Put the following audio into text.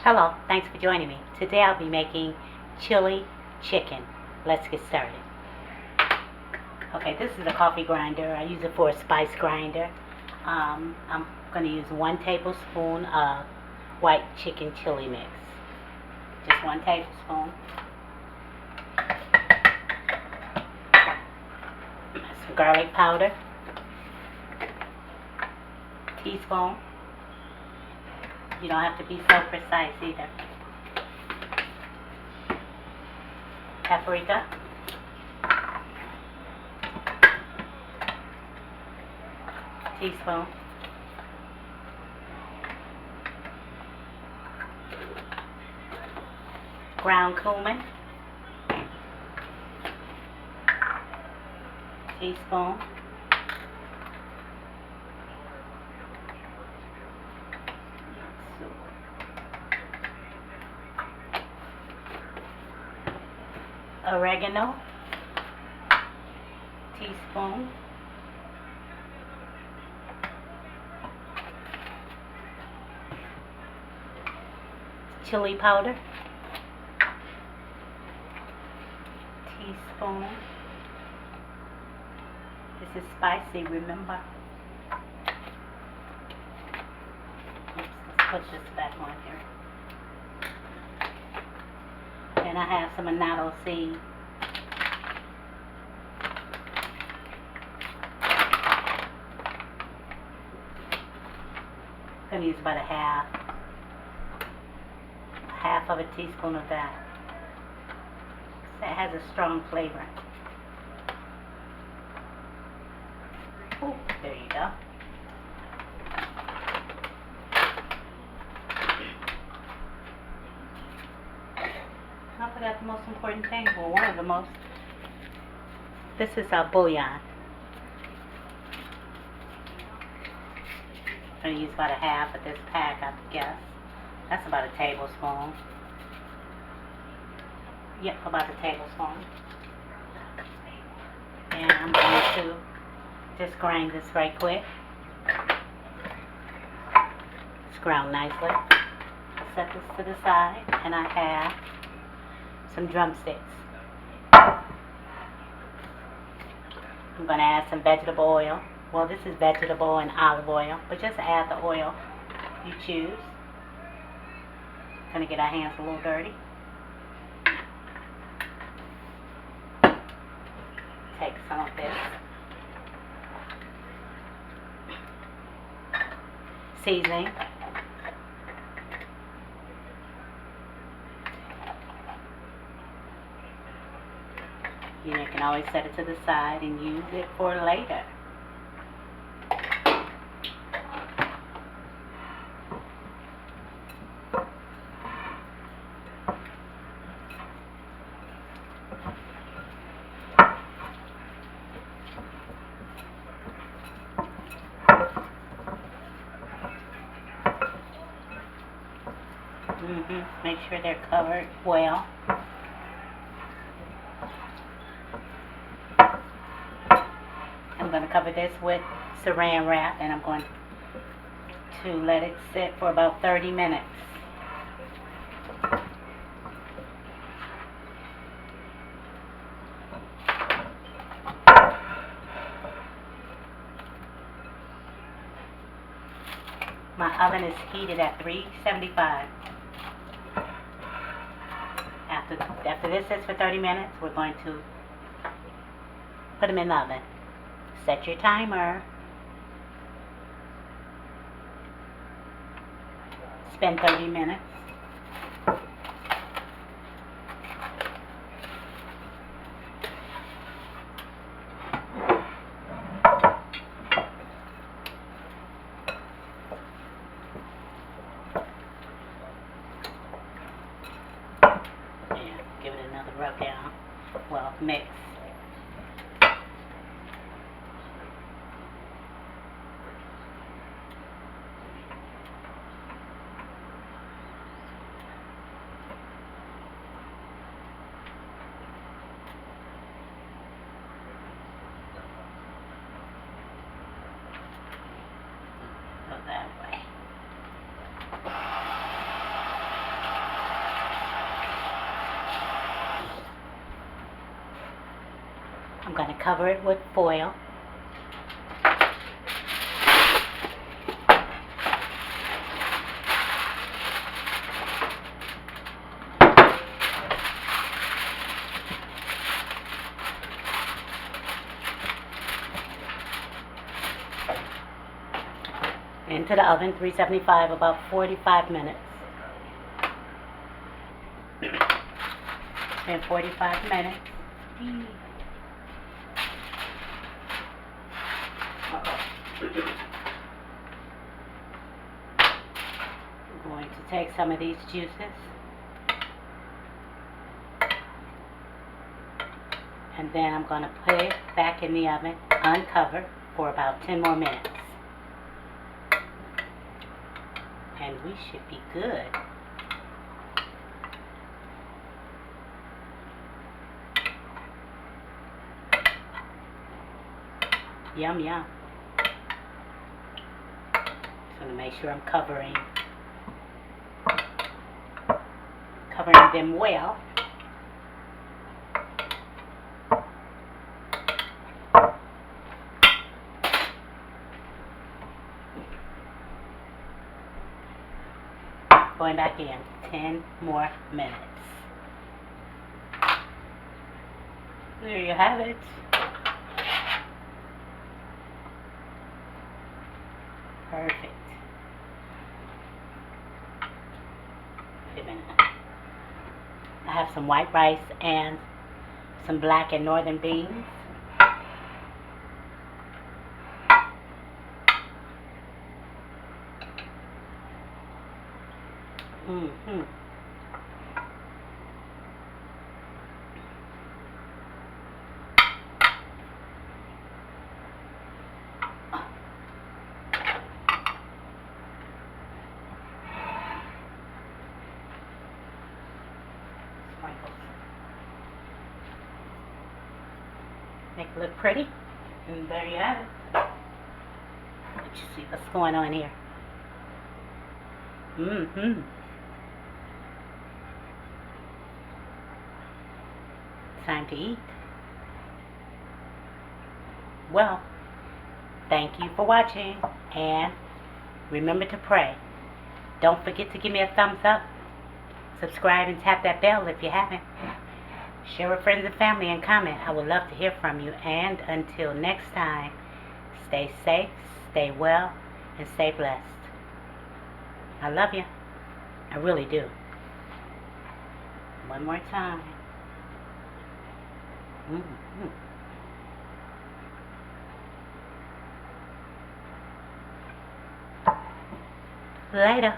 Hello, thanks for joining me. Today I'll be making chili chicken. Let's get started. Okay, this is a coffee grinder. I use it for a spice grinder. I'm going to use 1 tablespoon of white chicken chili mix. Just 1 tablespoon. Some garlic powder. Teaspoon. You don't have to be so precise either. Paprika. Teaspoon. Ground cumin. Teaspoon. Oregano. Teaspoon. Chili powder. Teaspoon. This is spicy, remember? Oops, let's put this back on here. And I have some annatto seed. I'm going to use about a half of a teaspoon of that. So it has a strong flavor. Ooh, there you go. I forgot the most important thing. Well, one of the most. This is our bouillon. I'm going to use about a half of this pack, I guess. That's about a tablespoon. Yep, about a tablespoon. And I'm going to just grind this right quick. It's ground nicely. I'll set this to the side, and I have some drumsticks. I'm going to add some vegetable oil. Well, this is vegetable and olive oil, but just add the oil you choose. Going to get our hands a little dirty. Take some of this seasoning. You can always set it to the side and use it for later. Make sure they're covered well. I'm going to cover this with saran wrap, and I'm going to let it sit for about 30 minutes. My oven is heated at 375. After this sits for 30 minutes, we're going to put them in the oven. Set your timer. Spend 30 minutes. Give it another rub down. Well, mix. Go that way. I'm going to cover it with foil. Into the oven, 375, about 45 minutes. In 45 minutes. I'm going to take some of these juices and then I'm going to put it back in the oven, uncovered, for about 10 more minutes. And we should be good. Yum, yum. Just want to make sure I'm covering them well. Going back in, 10 more minutes. There you have it. Perfect. Wait a minute. I have some white rice and some black and northern beans. Sprinkles. Make it look pretty. And there you have it. Let you see what's going on here. Time to eat. Well, thank you for watching, and remember to pray. Don't forget to give me a thumbs up, subscribe, and tap that bell if you haven't. Share with friends and family and comment. I would love to hear from you. And until next time, stay safe, stay well, and stay blessed. I love you. I really do. One more time. Later.